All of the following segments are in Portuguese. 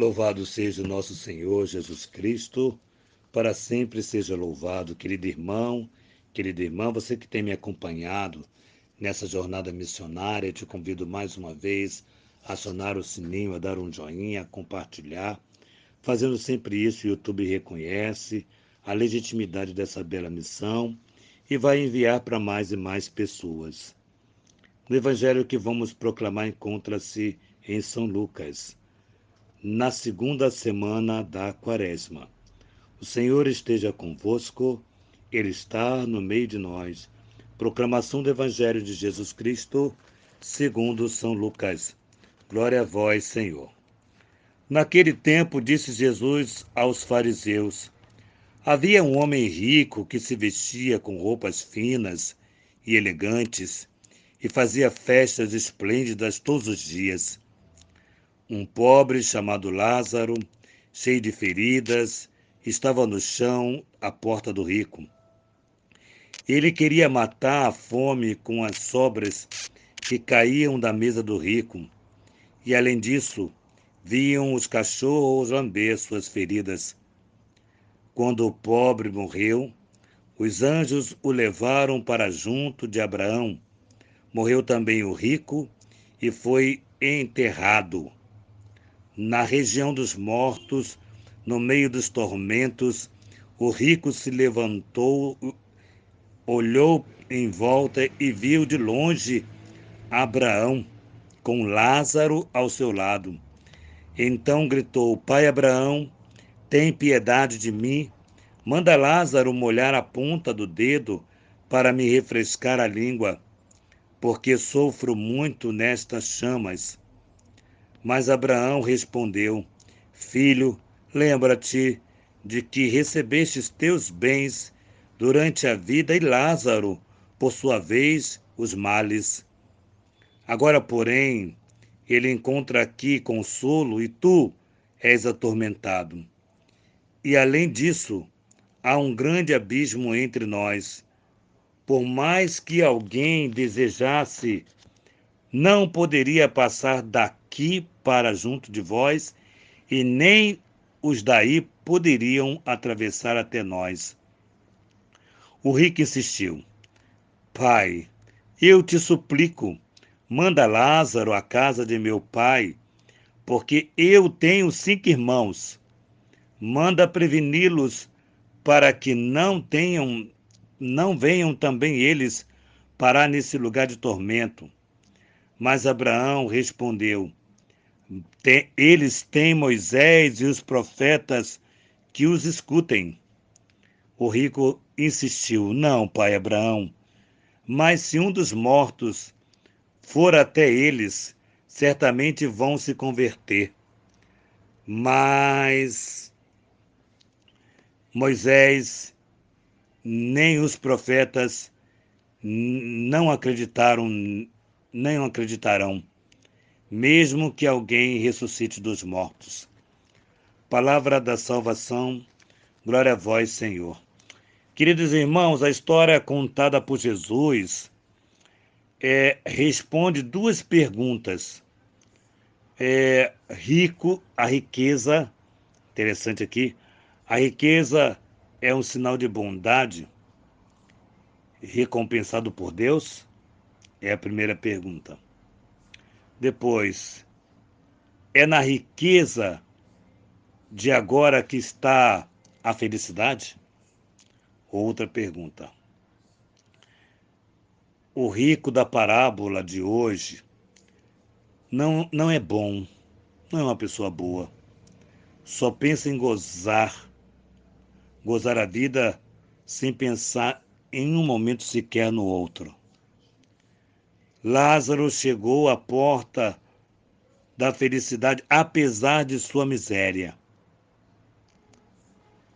Louvado seja o nosso Senhor Jesus Cristo, para sempre seja louvado. Querido irmão, querida irmã, você que tem me acompanhado nessa jornada missionária, te convido mais uma vez a acionar o sininho, a dar um joinha, a compartilhar. Fazendo sempre isso, o YouTube reconhece a legitimidade dessa bela missão e vai enviar para mais e mais pessoas. O evangelho que vamos proclamar encontra-se em São Lucas, na segunda semana da Quaresma. O Senhor esteja convosco, Ele está no meio de nós. Proclamação do Evangelho de Jesus Cristo, segundo São Lucas. Glória a vós, Senhor. Naquele tempo, disse Jesus aos fariseus: havia um homem rico que se vestia com roupas finas e elegantes e fazia festas esplêndidas todos os dias. Um pobre chamado Lázaro, cheio de feridas, estava no chão à porta do rico. Ele queria matar a fome com as sobras que caíam da mesa do rico, e além disso, viam os cachorros lamber suas feridas. Quando o pobre morreu, os anjos o levaram para junto de Abraão. Morreu também o rico e foi enterrado. Na região dos mortos, no meio dos tormentos, o rico se levantou, olhou em volta e viu de longe Abraão, com Lázaro ao seu lado. Então gritou: Pai Abraão, tem piedade de mim. Manda Lázaro molhar a ponta do dedo para me refrescar a língua, porque sofro muito nestas chamas. Mas Abraão respondeu: Filho, lembra-te de que recebestes teus bens durante a vida e Lázaro, por sua vez, os males. Agora, porém, ele encontra aqui consolo e tu és atormentado. E além disso, há um grande abismo entre nós. Por mais que alguém desejasse, não poderia passar daqui para junto de vós, e nem os daí poderiam atravessar até nós. O rico insistiu: Pai, eu te suplico, manda Lázaro à casa de meu pai, porque eu tenho 5 irmãos. Manda preveni-los para que não venham também eles parar nesse lugar de tormento. Mas Abraão respondeu: eles têm Moisés e os profetas que os escutem. O rico insistiu: Não, pai Abraão, mas se um dos mortos for até eles, certamente vão se converter. Mas Moisés nem os profetas não acreditarão, mesmo que alguém ressuscite dos mortos. Palavra da salvação, glória a vós, Senhor. Queridos irmãos, a história contada por Jesus responde 2 perguntas. A riqueza, interessante aqui, a riqueza é um sinal de bondade recompensado por Deus? É a primeira pergunta. Depois, é na riqueza de agora que está a felicidade? Outra pergunta. O rico da parábola de hoje não é bom, não é uma pessoa boa. Só pensa em gozar a vida sem pensar em um momento sequer no outro. Lázaro chegou à porta da felicidade apesar de sua miséria,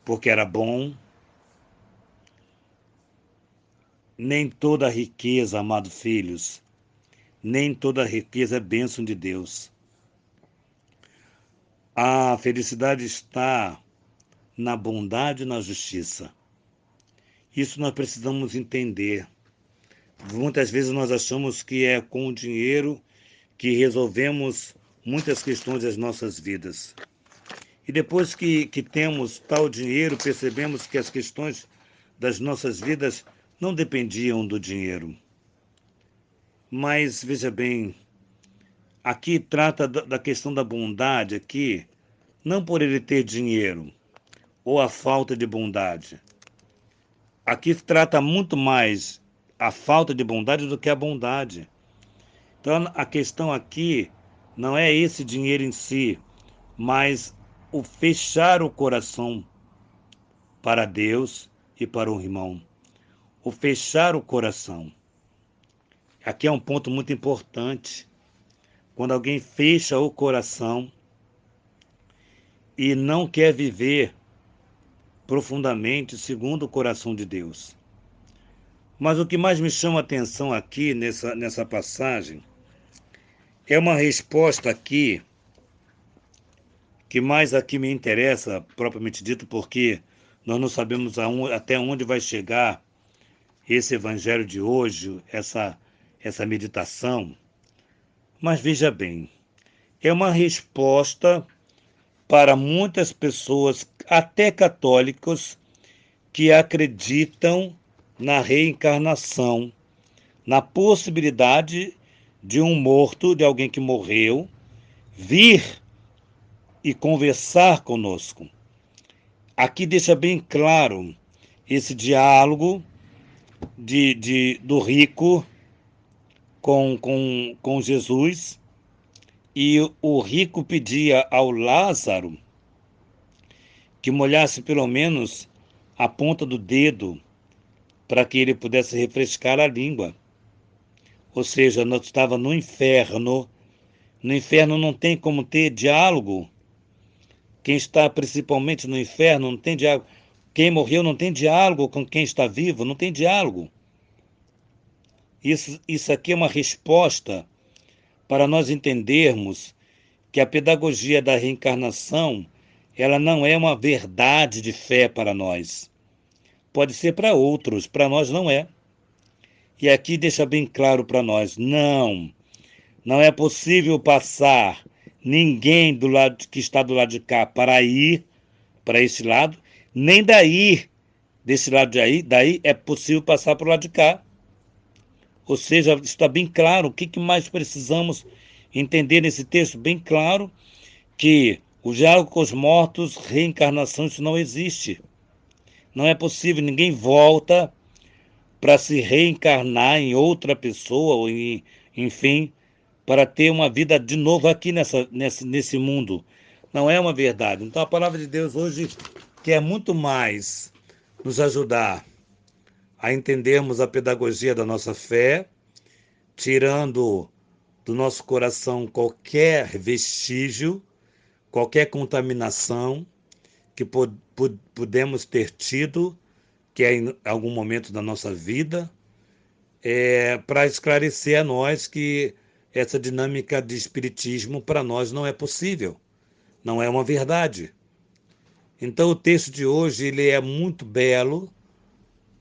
porque era bom. Nem toda riqueza, amados filhos, nem toda riqueza é bênção de Deus. A felicidade está na bondade e na justiça. Isso nós precisamos entender. Muitas vezes nós achamos que é com o dinheiro que resolvemos muitas questões das nossas vidas. E depois que temos tal dinheiro, percebemos que as questões das nossas vidas não dependiam do dinheiro. Mas, veja bem, aqui trata da questão da bondade, aqui, não por ele ter dinheiro ou a falta de bondade. Aqui trata muito mais a falta de bondade do que a bondade. Então, a questão aqui não é esse dinheiro em si, mas o fechar o coração para Deus e para o irmão. O fechar o coração. Aqui é um ponto muito importante. Quando alguém fecha o coração e não quer viver profundamente segundo o coração de Deus. Mas o que mais me chama a atenção aqui nessa passagem é uma resposta aqui que mais aqui me interessa, propriamente dito, porque nós não sabemos até onde vai chegar esse evangelho de hoje, essa meditação. Mas veja bem, é uma resposta para muitas pessoas, até católicos, que acreditam na reencarnação, na possibilidade de um morto, de alguém que morreu, vir e conversar conosco. Aqui deixa bem claro esse diálogo do rico com Jesus, e o rico pedia ao Lázaro que molhasse pelo menos a ponta do dedo para que ele pudesse refrescar a língua. Ou seja, nós estávamos no inferno. No inferno não tem como ter diálogo. Quem está principalmente no inferno não tem diálogo. Quem morreu não tem diálogo com quem está vivo, não tem diálogo. Isso aqui é uma resposta para nós entendermos que a pedagogia da reencarnação, ela não é uma verdade de fé para nós. Pode ser para outros, para nós não é. E aqui deixa bem claro para nós, não é possível passar ninguém do lado que está do lado de cá para ir para esse lado, nem desse lado daí é possível passar para o lado de cá. Ou seja, está bem claro o que mais precisamos entender nesse texto, bem claro que o diálogo com os mortos, reencarnação, isso não existe. Não é possível, ninguém volta para se reencarnar em outra pessoa, ou enfim, para ter uma vida de novo aqui nesse mundo. Não é uma verdade. Então a palavra de Deus hoje quer muito mais nos ajudar a entendermos a pedagogia da nossa fé, tirando do nosso coração qualquer vestígio, qualquer contaminação que pudemos ter tido, que é em algum momento da nossa vida, para esclarecer a nós que essa dinâmica de espiritismo para nós não é possível, não é uma verdade. Então o texto de hoje ele é muito belo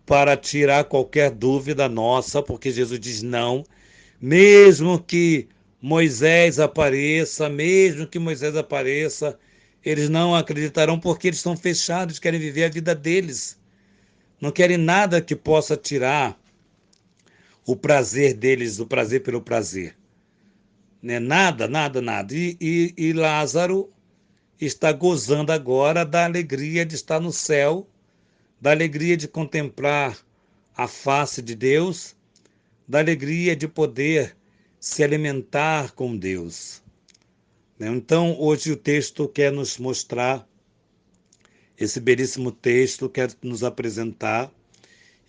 para tirar qualquer dúvida nossa, porque Jesus diz não, mesmo que Moisés apareça, eles não acreditarão porque eles estão fechados, querem viver a vida deles. Não querem nada que possa tirar o prazer deles, o prazer pelo prazer. Né? Nada. E Lázaro está gozando agora da alegria de estar no céu, da alegria de contemplar a face de Deus, da alegria de poder se alimentar com Deus. Então, hoje o texto quer nos mostrar, esse belíssimo texto quer nos apresentar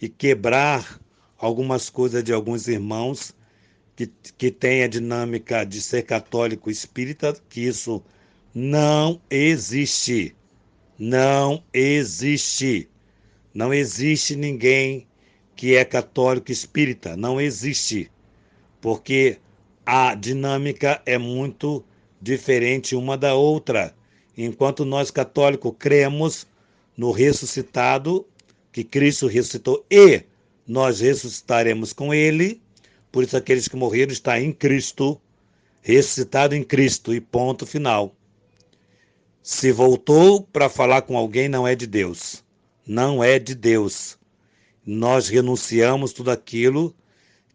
e quebrar algumas coisas de alguns irmãos que têm a dinâmica de ser católico espírita, que isso não existe. Não existe. Não existe ninguém que é católico espírita. Não existe. Porque a dinâmica é muito diferente uma da outra. Enquanto nós católicos cremos no ressuscitado, que Cristo ressuscitou e nós ressuscitaremos com ele, por isso aqueles que morreram estão em Cristo, ressuscitado em Cristo, e ponto final. Se voltou para falar com alguém, não é de Deus. Não é de Deus. Nós renunciamos tudo aquilo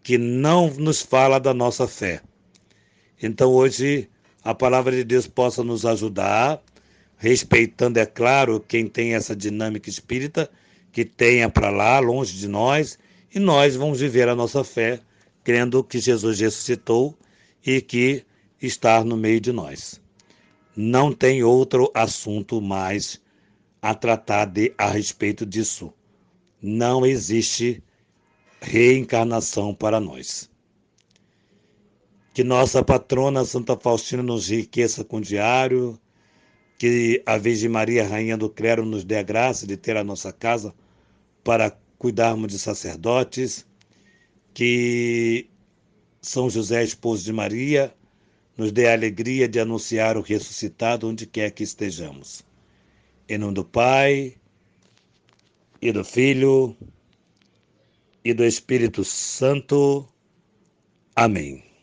que não nos fala da nossa fé. Então hoje a palavra de Deus possa nos ajudar, respeitando, é claro, quem tem essa dinâmica espírita, que tenha para lá, longe de nós, e nós vamos viver a nossa fé, crendo que Jesus ressuscitou e que está no meio de nós. Não tem outro assunto mais a tratar a respeito disso. Não existe reencarnação para nós. Que nossa patrona Santa Faustina nos enriqueça com o diário, que a Virgem Maria, Rainha do Clero, nos dê a graça de ter a nossa casa para cuidarmos de sacerdotes, que São José, esposo de Maria, nos dê a alegria de anunciar o ressuscitado onde quer que estejamos. Em nome do Pai, e do Filho, e do Espírito Santo. Amém.